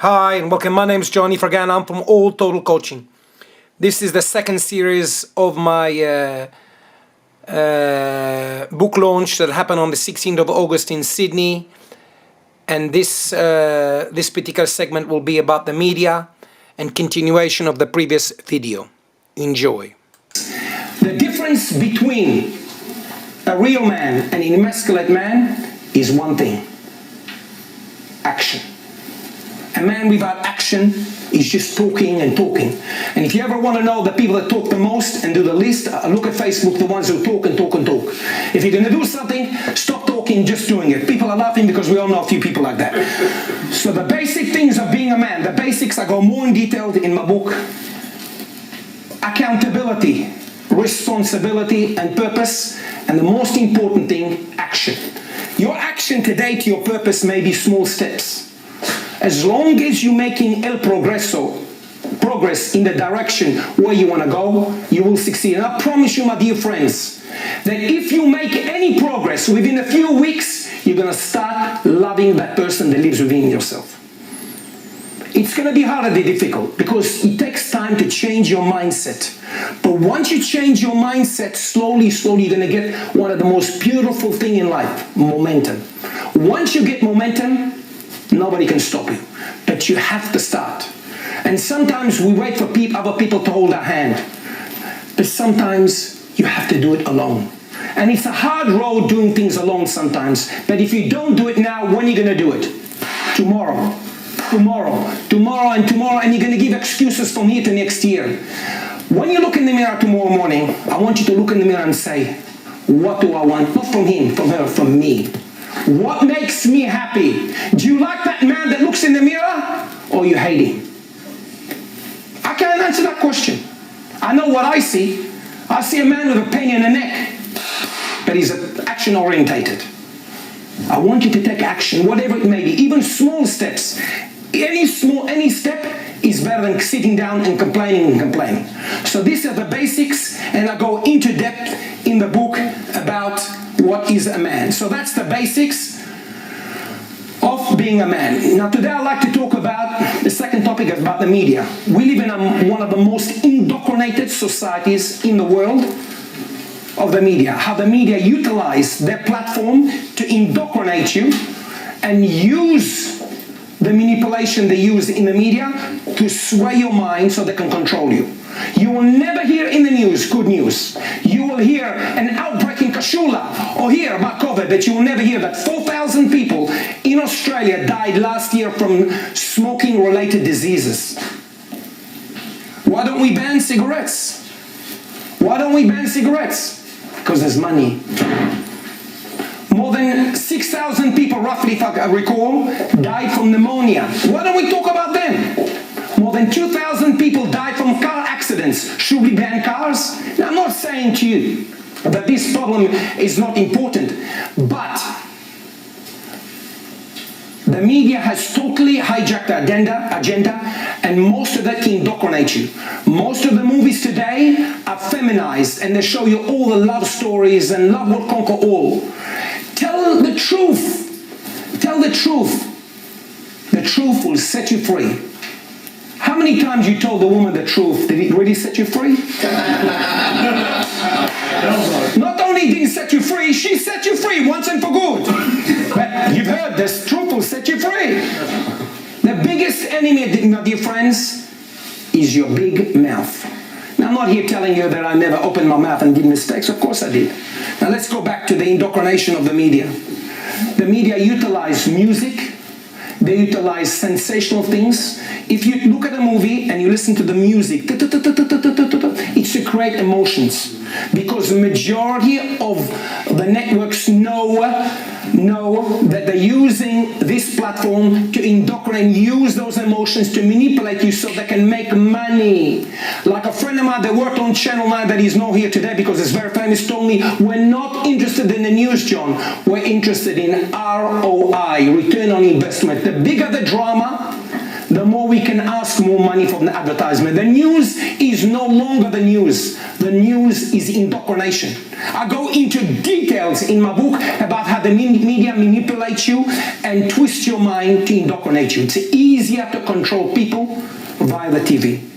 Hi and welcome. My name is Johnny Fergan. I'm from All Total Coaching. This is the second series of my book launch that happened on the 16th of August in Sydney. And this particular segment will be about the media and continuation of the previous video. Enjoy. The difference between a real man and an emasculate man is one thing: action. A man without action is just talking and talking. And if you ever want to know the people that talk the most and do the least, look at Facebook, the ones who talk and talk and talk. If you're going to do something, stop talking, just doing it. People are laughing because we all know a few people like that. So the basic things of being a man, the basics, I go more in detail in my book. Accountability, responsibility and purpose, and the most important thing, action. Your action today to your purpose may be small steps. As long as you're making progress in the direction where you want to go, you will succeed. And I promise you, my dear friends, that if you make any progress within a few weeks, you're going to start loving that person that lives within yourself. It's going to be hard and difficult because it takes time to change your mindset. But once you change your mindset, slowly, you're going to get one of the most beautiful things in life: momentum. Once you get momentum, nobody can stop you, but you have to start. And sometimes we wait for other people to hold our hand, but sometimes you have to do it alone. And it's a hard road doing things alone sometimes, but if you don't do it now, when are you going to do it? Tomorrow, and you're going to give excuses from here to next year. When you look in the mirror tomorrow morning, I want you to look in the mirror and say, what do I want? Not from him, from her, from me. What makes me happy? Do you like that man that looks in the mirror, or you hate him? I can't answer that question. I know what I see. I see a man with a pain in the neck, but he's action orientated. I want you to take action, whatever it may be, even small steps. Any step is better than sitting down and complaining. So these are the basics, and I go into depth in the book about what is a man. So that's the basics of being a man. Now today I'd like to talk about the second topic, about the media. We live in one of the most indoctrinated societies in the world of the media. How the media utilize their platform to indoctrinate you and use the manipulation they use in the media to sway your mind so they can control you. You will never hear in the news good news. You will hear an outbreak in Kashula or hear about COVID, but you will never hear that 4,000 people in Australia died last year from smoking-related diseases. Why don't we ban cigarettes? Why don't we ban cigarettes? Because there's money. More than 6,000 people, roughly, if I recall, died from pneumonia. Why don't we talk about them? More than 2,000 people died from car accidents. Should we ban cars? Now, I'm not saying to you that this problem is not important, but the media has totally hijacked the agenda, and most of that can indoctrinate you. Most of the movies today are feminized, and they show you all the love stories and love will conquer all. Tell the truth. Tell the truth. The truth will set you free. How many times you told the woman the truth? Did it really set you free? Not only did it set you free, she set you free once and for good. But you've heard this, truth will set you free. The biggest enemy, my dear friends, is your big mouth. Now, I'm not here telling you that I never opened my mouth and did mistakes. Of course I did. Now let's go back to the indoctrination of the media. The media utilize music. They utilize sensational things. If you look at a movie and you listen to the music, it's to create emotions. Because the majority of the networks know that they're using this platform to indoctrinate and use those emotions to manipulate you so they can make money. Like a friend of mine that worked on Channel 9 that is not here today because it's very famous told me, we're not interested in the news, John. We're interested in ROI, return on investment. The bigger the drama, the more we can ask more money from the advertisement. The news is no longer the news. The news is indoctrination. I go into details in my book about how the media manipulates you and twist your mind to indoctrinate you. It's easier to control people via the TV.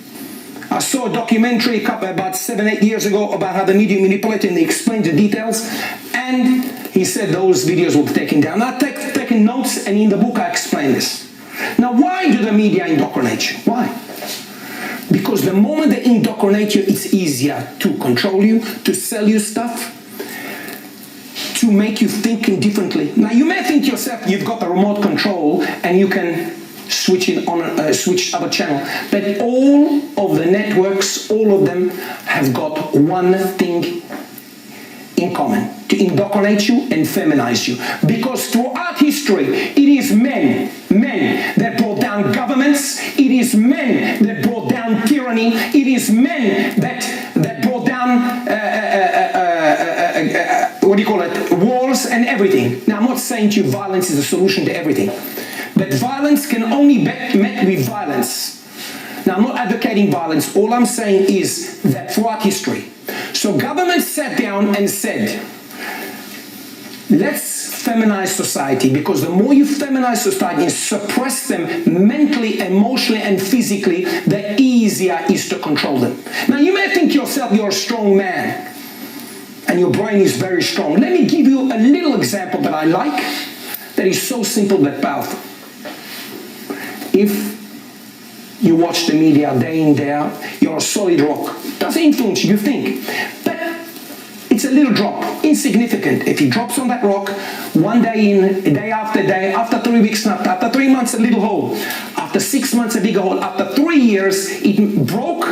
I saw a documentary about 7-8 years ago about how the media manipulated, and they explained the details, and he said those videos will be taken down. I've taken notes, and in the book I explain this. Now, why do the media indoctrinate you? Why? Because the moment they indoctrinate you, it's easier to control you, to sell you stuff, to make you think differently. Now, you may think yourself you've got the remote control and you can switch other channel, but all of the networks, all of them have got one thing in common: to indoctrinate you and feminize you. Because throughout history, it is men that brought down governments, it is men that brought down tyranny, it is men that brought down walls and everything. Now, I'm not saying to you violence is the solution to everything, but violence can only be met with violence. Now, I'm not advocating violence. All I'm saying is that throughout history, so governments sat down and said, let's feminize society, because the more you feminize society and suppress them mentally, emotionally, and physically, the easier it is to control them. Now, you may think yourself you're a strong man and your brain is very strong. Let me give you a little example that I like, that is so simple but powerful. If you watch the media day in, day out, you're a solid rock. It doesn't influence you, you think. But it's a little drop, insignificant. If he drops on that rock, one day in, day, after 3 weeks, after 3 months, a little hole. After 6 months, a bigger hole. After 3 years, it broke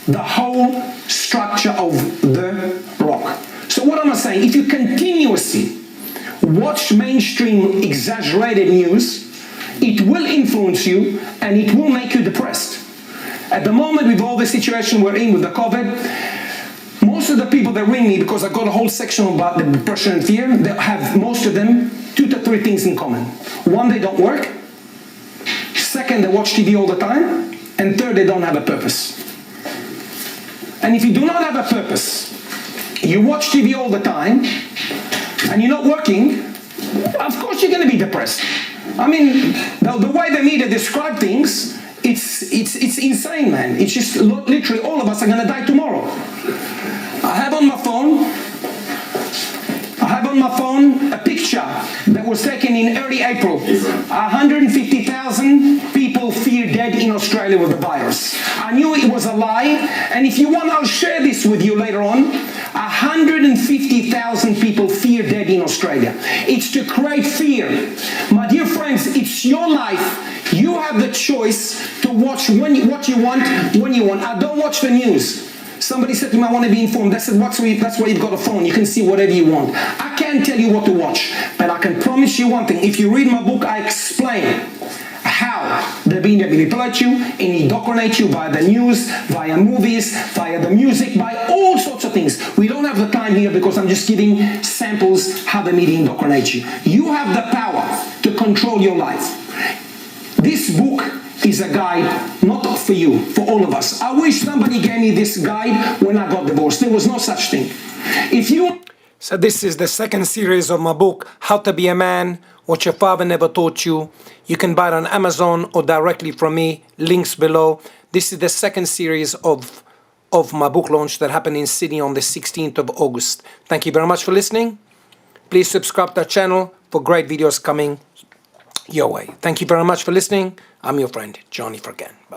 the whole structure of the rock. So what am I saying? If you continuously watch mainstream exaggerated news, it will influence you and it will make you depressed. At the moment, with all the situation we're in with the COVID, most of the people that ring me, because I've got a whole section about the depression and fear, they have, most of them, 2 to 3 things in common. One, they don't work. Second, they watch TV all the time. And third, they don't have a purpose. And if you do not have a purpose, you watch TV all the time, and you're not working, of course you're going to be depressed. I mean, the way the media describe things, it's insane, man. It's just literally all of us are going to die tomorrow. I have on my phone a picture that was taken in early April. 150,000 people fear dead in Australia with the virus. I knew it was a lie, and if you want, I'll share this with you later on. 150,000 people fear dead in Australia. It's to create fear. My dear friends, it's your life. You have the choice to watch what you want, when you want. I don't watch the news. Somebody said to me, I want to be informed. I said, that's why you've got a phone. You can see whatever you want. I can't tell you what to watch, but I can promise you one thing. If you read my book, I explain how the media manipulate you and indoctrinate you via the news, via movies, via the music, by all sorts of things. We don't have the time here because I'm just giving samples how the media indoctrinates you. You have the power to control your life. This book is a guide, not for you, for all of us. I wish somebody gave me this guide when I got divorced. There was no such thing. So this is the second series of my book, How to Be a Man, What Your Father Never Taught You. You can buy it on Amazon or directly from me, links below. This is the second series of my book launch that happened in Sydney on the 16th of August. Thank you very much for listening. Please subscribe to our channel for great videos coming your way. Thank you very much for listening. I'm your friend, Johnny Forgan. Bye.